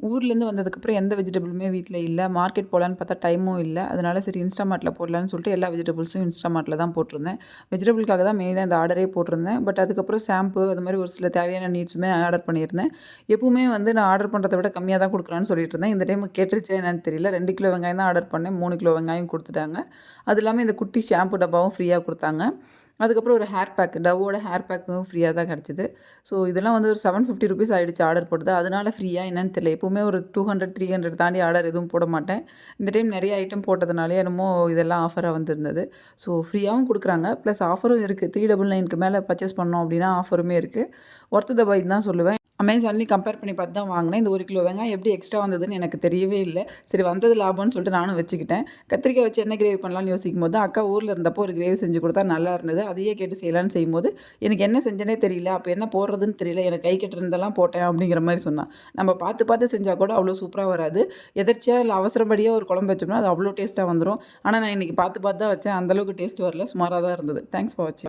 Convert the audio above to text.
ஊர்லேருந்து வந்ததுக்கப்புறம் எந்த வெஜிடபிளுமே வீட்டில் இல்லை. மார்க்கெட் போகலான்னு பார்த்தா டைமும் இல்லை. அதனால சரி இன்ஸ்டாமார்ட்டில் போடலான்னு சொல்லிட்டு எல்லா வெஜிடபிள்ஸும் இன்ஸ்டாமார்ட்டில் தான் போட்டிருந்தேன். வெஜிடபிளுக்காக தான் மெயினாக இந்த ஆர்டரே போட்டிருந்தேன். பட் அதுக்கப்புறம் ஷாம்பு அது மாதிரி ஒரு சில தேவையான நீட்ஸுமே ஆர்டர் பண்ணியிருந்தேன். எப்பவுமே வந்து நான் ஆர்டர் பண்ணுறத விட கம்மியாக தான் கொடுக்குறான்னு சொல்லிட்டு இருந்தேன். இந்த டைம் கேட்டுருச்சா என்னன்னு தெரியல. 2 கிலோ வெங்காயம் தான் ஆர்டர் பண்ணேன். 3 கிலோ வெங்காயம் கொடுத்துட்டாங்க. அது இல்லாமல் இந்த குட்டி ஷாம்பு டப்பாவும் ஃப்ரீயாக கொடுத்தாங்க. அதுக்கப்புறம் ஒரு ஹேர் பேக், டவ்வோட ஹேர் பேக்கும் ஃப்ரீயாக தான் கிடச்சிது. ஸோ இதெல்லாம் வந்து ஒரு ₹750 ஆகிடுச்சு ஆர்டர் போட்டது. அதனால ஃப்ரீயா என்னன்னு தெரியல. எப்போவுமே ஒரு 200, 300 தாண்டி ஆர்டர் எதுவும் போட மாட்டேன். இந்த டைம் நிறைய ஐட்டம் போட்டதுனாலே என்னமோ இதெல்லாம் ஆஃபராக வந்திருந்தது. ஸோ ஃப்ரீயாகவும் கொடுக்குறாங்க, ப்ளஸ் ஆஃபரும் இருக்குது. 399க்கு மேலே பர்ச்சேஸ் பண்ணோம் அப்படின்னா ஆஃபருமே இருக்குது. ஒர்த் த பை தான் சொல்லுவேன். அமேசான்லேயும் கம்பேர் பண்ணி பார்த்து தான் வாங்கினேன். இந்த 1 கிலோ வெங்காயம் எப்படி எக்ஸ்ட்ரா வந்ததுன்னு எனக்கு தெரியவே இல்லை. சரி வந்தது லாபம்னு சொல்லிட்டு நானும் வச்சுக்கிட்டேன். கத்திரிக்காய் வச்சு என்ன கிரேவி பண்ணலாம்னு யோசிக்கும் போது அக்கா ஊரில் இருந்தப்போ ஒரு கிரேவி செஞ்சு கொடுத்தா நல்லா இருந்தது. அதையே கேட்டு செய்யலான்னு செய்யும்போது எனக்கு என்ன செஞ்சேனே தெரியல. அப்போ என்ன போடுறதுன்னு தெரியல. எனக்கு கை கட்டுறதெல்லாம் போட்டேன் அப்படிங்கிற மாதிரி சொன்னான். நம்ம பார்த்து பார்த்து செஞ்சால் கூட அவ்வளோ சூப்பராக வராது. எதர்ச்சியாக இல்லை அவசரப்படியாக ஒரு குழம்பு வச்சோம்னா அது அவ்வளோ டேஸ்ட்டாக வந்துடும். ஆனால் நான் இன்றைக்கி பார்த்து பார்த்து தான் வச்சேன். அந்தளவுக்கு டேஸ்ட் வரல, சுமாராக தான் இருந்தது. தேங்க்ஸ் ஃபார் வாட்சிங்.